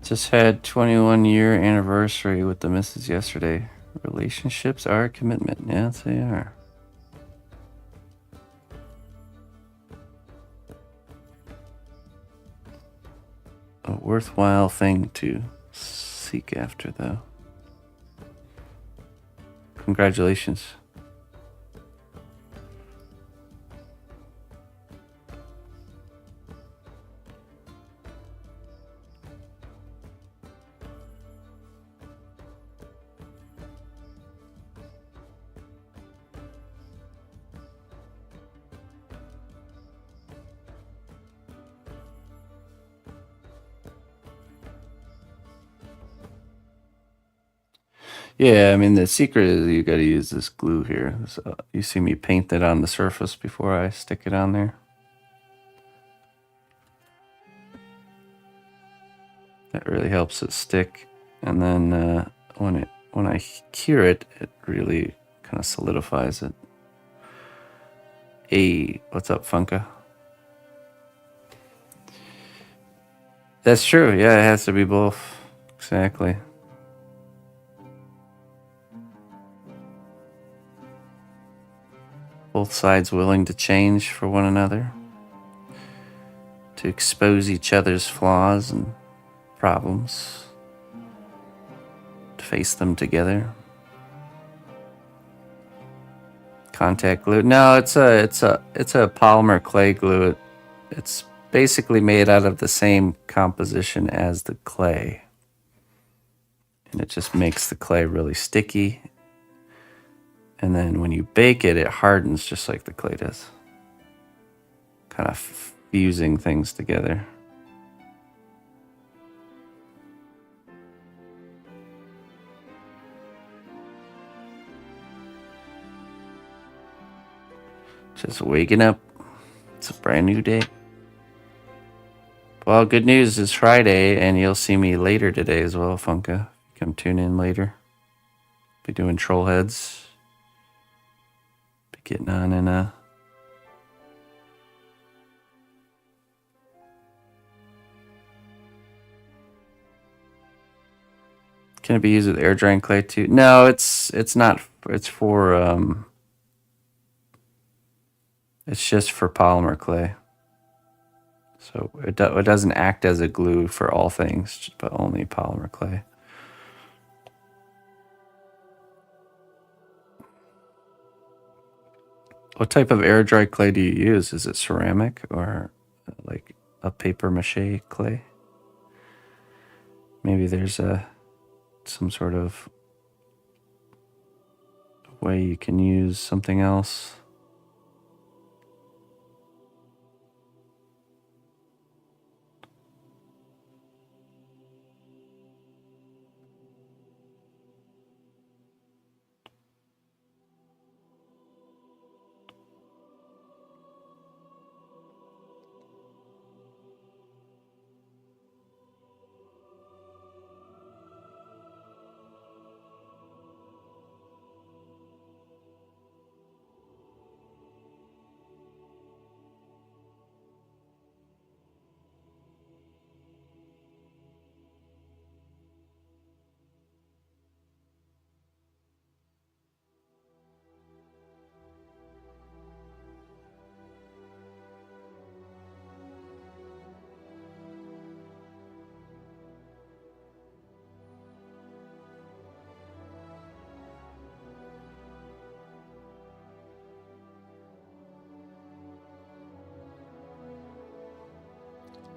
Just had 21-year anniversary with the missus yesterday. Relationships are a commitment. Yes, they are. A worthwhile thing to seek after, though. Congratulations. Yeah, I mean, the secret is you got to use this glue here. So you see me paint it on the surface before I stick it on there. That really helps it stick. And then when I cure it, it really kind of solidifies it. Hey, what's up, Funka? That's true. Yeah, it has to be both. Exactly. Both sides willing to change for one another, to expose each other's flaws and problems, to face them together. Contact glue? No, it's a polymer clay glue. It's basically made out of the same composition as the clay, and it just makes the clay really sticky. And then when you bake it, it hardens just like the clay does, kind of fusing things together. Just waking up. It's a brand new day. Well, good news is Friday, and you'll see me later today as well, Funka. Come tune in later. Be doing troll heads. Be getting on in Can it be used with air drying clay too? No, it's not. It's for it's just for polymer clay. So it doesn't act as a glue for all things, but only polymer clay. What type of air dry clay do you use? Is it ceramic or like a paper mache clay? Maybe there's some sort of way you can use something else.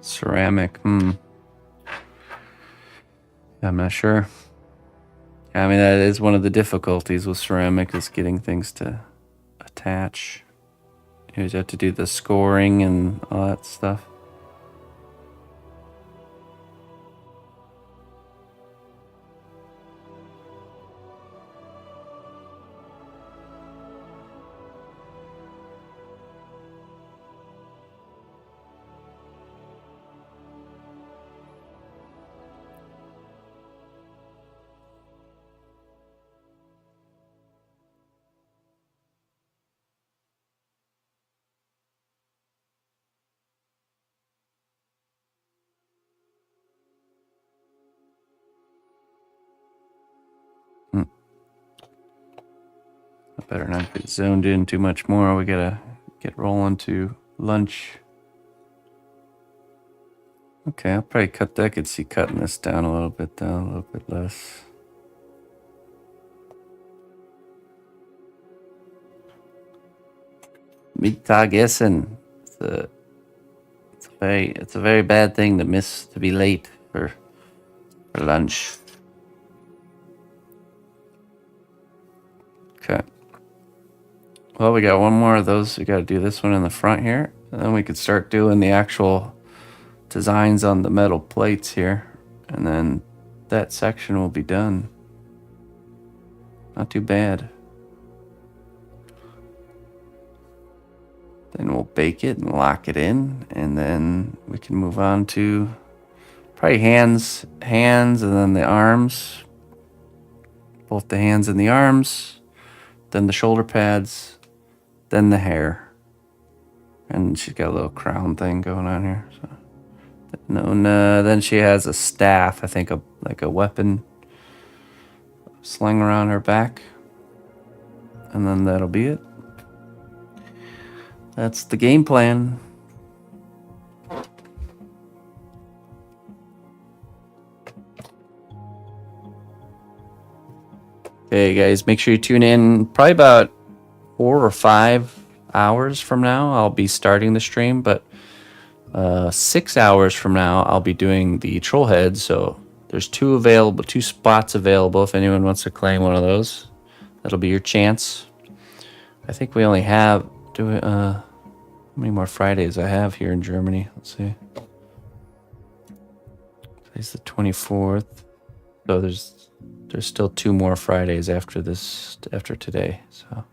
Ceramic, I'm not sure. I mean, that is one of the difficulties with ceramic is getting things to attach. You always have to do the scoring and all that stuff. I better not get zoned in too much more. We gotta get rolling to lunch. Okay, I'll probably cut that. I could see cutting this down a little bit less. Mittagessen. It's a very bad thing to be late for lunch. Okay. Well, we got one more of those. We got to do this one in the front here, and then we could start doing the actual designs on the metal plates here, and then that section will be done. Not too bad. Then we'll bake it and lock it in, and then we can move on to probably hands, and then the arms. Both the hands and the arms, then the shoulder pads, then the hair. And she's got a little crown thing going on here. So. No, then she has a staff, I think like a weapon sling around her back. And then that'll be it. That's the game plan. Okay, guys, make sure you tune in probably about 4 or 5 hours from now. I'll be starting the stream, but 6 hours from now, I'll be doing the troll head. So there's 2 spots available. If anyone wants to claim one of those, that'll be your chance. I think we only have how many more Fridays I have here in Germany? Let's see. Today's the 24th. So there's still 2 more Fridays after today. So.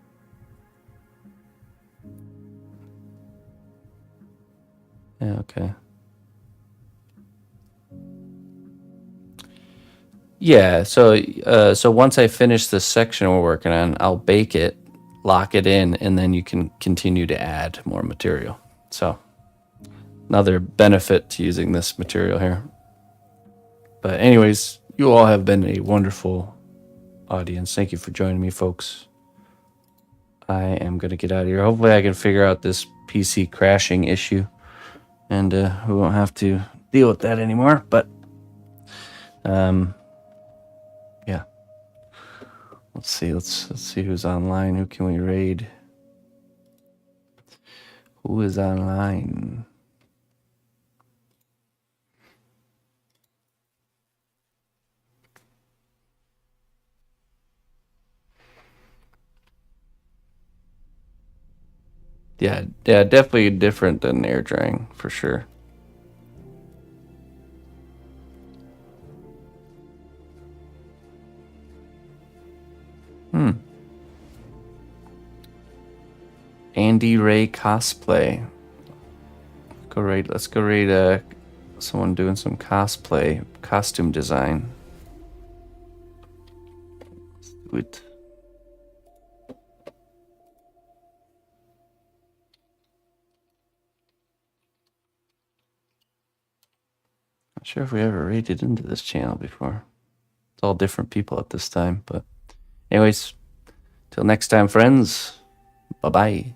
Yeah, okay. Yeah, so once I finish this section we're working on, I'll bake it, lock it in, and then you can continue to add more material. So another benefit to using this material here. But anyways, You all have been a wonderful audience. Thank you for joining me, folks. I am going to get out of here. Hopefully I can figure out this PC crashing issue, and we won't have to deal with that anymore. But yeah, let's see. Let's see who's online. Who can we raid? Who is online? Yeah, definitely different than air drying for sure. Andy Ray cosplay. Let's go raid someone doing some cosplay, costume design. Let's do it. Not sure if we ever raided into this channel before. It's all different people at this time, but anyways, till next time, friends. Bye-bye.